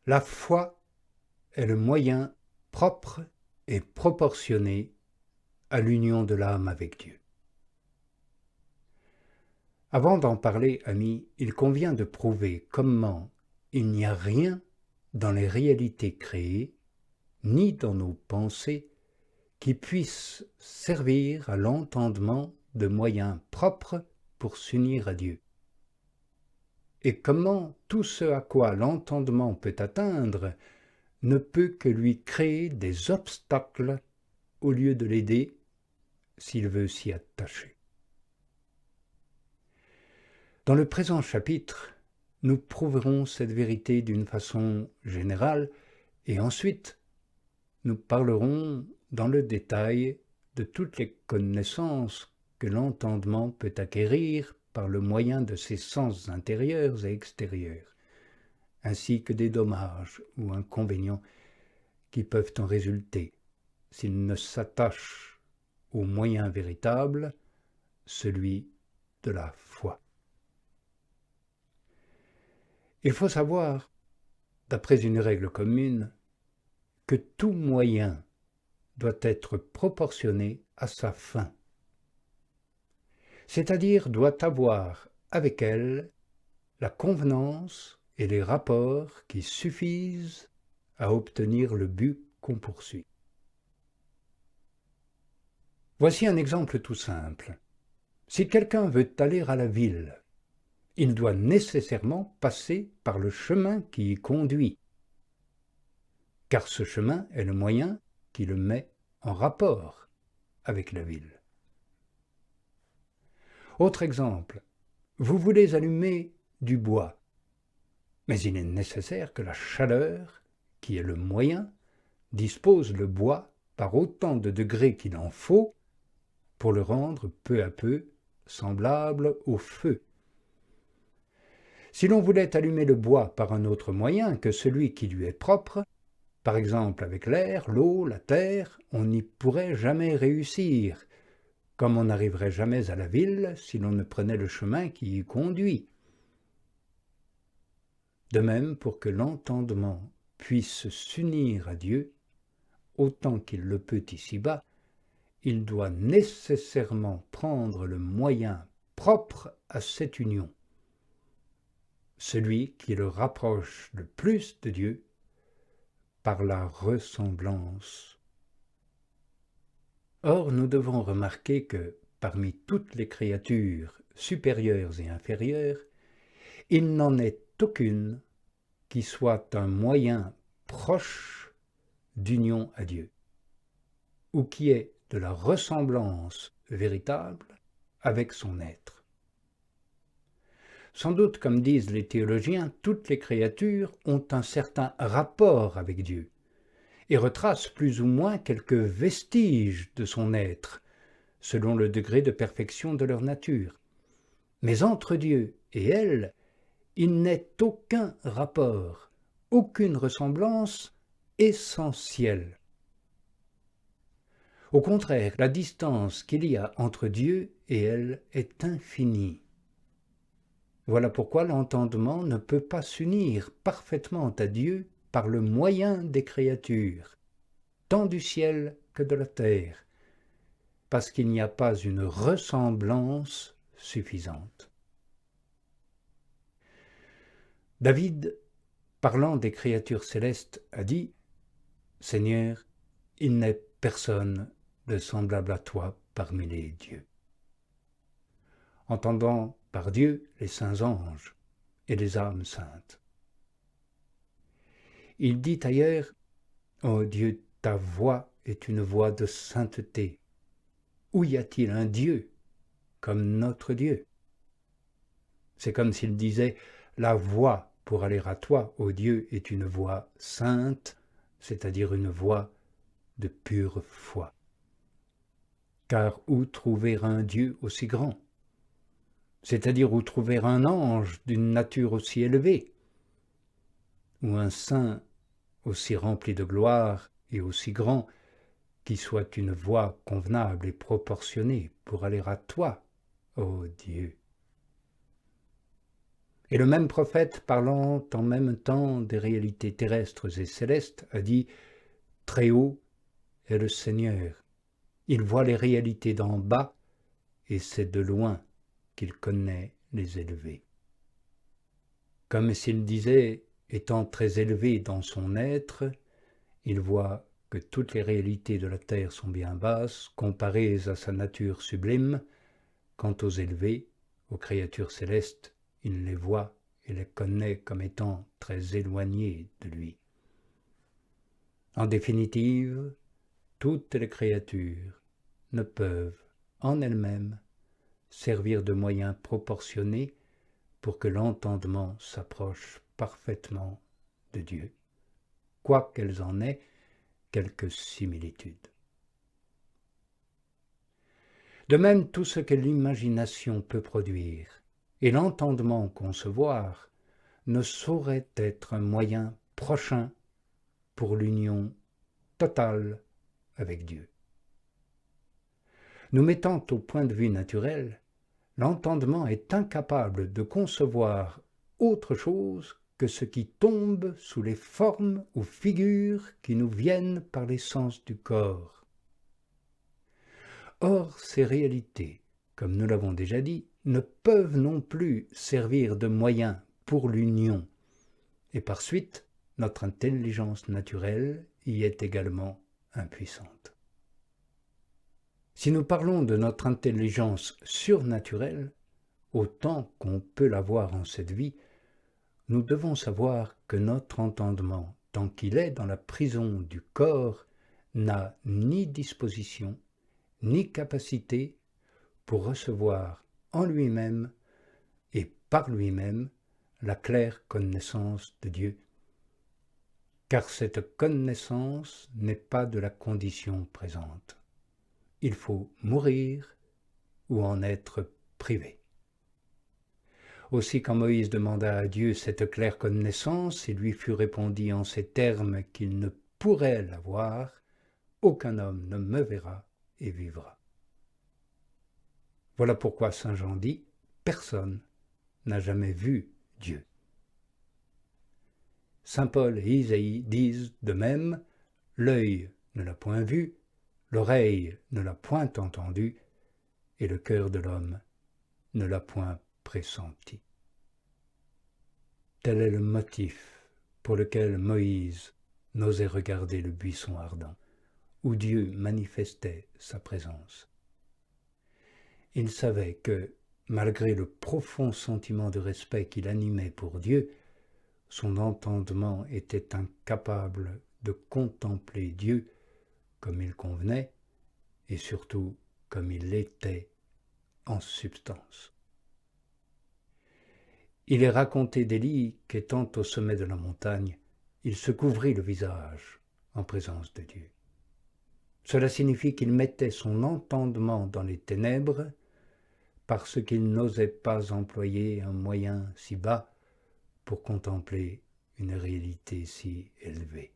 La foi est le moyen propre et proportionné à l'union de l'âme avec Dieu. Avant d'en parler, amis, il convient de prouver comment il n'y a rien dans les réalités créées, ni dans nos pensées, qui puisse servir à l'entendement de moyens propres pour s'unir à Dieu. Et comment tout ce à quoi l'entendement peut atteindre ne peut que lui créer des obstacles au lieu de l'aider s'il veut s'y attacher. Dans le présent chapitre, nous prouverons cette vérité d'une façon générale et ensuite nous parlerons dans le détail de toutes les connaissances que l'entendement peut acquérir par le moyen de ses sens intérieurs et extérieurs, ainsi que des dommages ou inconvénients qui peuvent en résulter s'il ne s'attache au moyen véritable, celui de la foi. Il faut savoir, d'après une règle commune, que tout moyen doit être proportionné à sa fin, c'est-à-dire doit avoir avec elle la convenance et les rapports qui suffisent à obtenir le but qu'on poursuit. Voici un exemple tout simple. Si quelqu'un veut aller à la ville, il doit nécessairement passer par le chemin qui y conduit, car ce chemin est le moyen qui le met en rapport avec la ville. Autre exemple, vous voulez allumer du bois, mais il est nécessaire que la chaleur, qui est le moyen, dispose le bois par autant de degrés qu'il en faut pour le rendre peu à peu semblable au feu. Si l'on voulait allumer le bois par un autre moyen que celui qui lui est propre, par exemple avec l'air, l'eau, la terre, on n'y pourrait jamais réussir, comme on n'arriverait jamais à la ville si l'on ne prenait le chemin qui y conduit. De même, pour que l'entendement puisse s'unir à Dieu, autant qu'il le peut ici-bas, il doit nécessairement prendre le moyen propre à cette union, celui qui le rapproche le plus de Dieu par la ressemblance. Or, nous devons remarquer que, parmi toutes les créatures supérieures et inférieures, il n'en est aucune qui soit un moyen proche d'union à Dieu, ou qui ait de la ressemblance véritable avec son être. Sans doute, comme disent les théologiens, toutes les créatures ont un certain rapport avec Dieu et retracent plus ou moins quelques vestiges de son être, selon le degré de perfection de leur nature. Mais entre Dieu et elle, il n'est aucun rapport, aucune ressemblance essentielle. Au contraire, la distance qu'il y a entre Dieu et elle est infinie. Voilà pourquoi l'entendement ne peut pas s'unir parfaitement à Dieu par le moyen des créatures, tant du ciel que de la terre, parce qu'il n'y a pas une ressemblance suffisante. David, parlant des créatures célestes, a dit « Seigneur, il n'est personne de semblable à toi parmi les dieux ». Entendant par Dieu les saints anges et les âmes saintes. Il dit ailleurs « Ô Dieu, ta voix est une voix de sainteté. Où y a-t-il un Dieu comme notre Dieu ?» C'est comme s'il disait « La voie pour aller à toi, ô Dieu, est une voie sainte, c'est-à-dire une voie de pure foi. Car où trouver un Dieu aussi grand ? C'est-à-dire où trouver un ange d'une nature aussi élevée, ou un saint aussi rempli de gloire et aussi grand, qui soit une voie convenable et proportionnée pour aller à toi, ô Dieu. Et le même prophète, parlant en même temps des réalités terrestres et célestes, a dit « Très haut est le Seigneur. Il voit les réalités d'en bas, et c'est de loin qu'il connaît les élevés. » Comme s'il disait, étant très élevé dans son être, il voit que toutes les réalités de la terre sont bien basses, comparées à sa nature sublime. Quant aux élevés, aux créatures célestes, il les voit et les connaît comme étant très éloignés de lui. En définitive, toutes les créatures ne peuvent, en elles-mêmes, servir de moyens proportionnés pour que l'entendement s'approche parfaitement de Dieu, quoiqu'elles en aient quelques similitudes. De même, tout ce que l'imagination peut produire et l'entendement concevoir ne saurait être un moyen prochain pour l'union totale avec Dieu. Nous mettant au point de vue naturel, l'entendement est incapable de concevoir autre chose que ce qui tombe sous les formes ou figures qui nous viennent par les sens du corps. Or, ces réalités, comme nous l'avons déjà dit, ne peuvent non plus servir de moyen pour l'union, et par suite, notre intelligence naturelle y est également impuissante. Si nous parlons de notre intelligence surnaturelle, autant qu'on peut l'avoir en cette vie, nous devons savoir que notre entendement, tant qu'il est dans la prison du corps, n'a ni disposition, ni capacité pour recevoir en lui-même et par lui-même la claire connaissance de Dieu. Car cette connaissance n'est pas de la condition présente. Il faut mourir ou en être privé. Aussi, quand Moïse demanda à Dieu cette claire connaissance, il lui fut répondu en ces termes qu'il ne pourrait l'avoir, « Aucun homme ne me verra et vivra. » Voilà pourquoi saint Jean dit « Personne n'a jamais vu Dieu. » Saint Paul et Isaïe disent de même « L'œil ne l'a point vu, l'oreille ne l'a point entendu, et le cœur de l'homme ne l'a point pressenti. » Tel est le motif pour lequel Moïse n'osait regarder le buisson ardent, où Dieu manifestait sa présence. Il savait que, malgré le profond sentiment de respect qu'il animait pour Dieu, son entendement était incapable de contempler Dieu comme il convenait, et surtout comme il l'était en substance. Il est raconté d'Élie qu'étant au sommet de la montagne, il se couvrit le visage en présence de Dieu. Cela signifie qu'il mettait son entendement dans les ténèbres parce qu'il n'osait pas employer un moyen si bas pour contempler une réalité si élevée.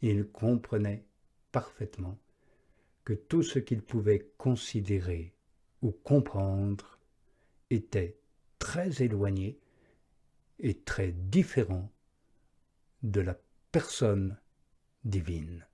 Il comprenait parfaitement que tout ce qu'il pouvait considérer ou comprendre était très éloigné et très différent de la personne divine.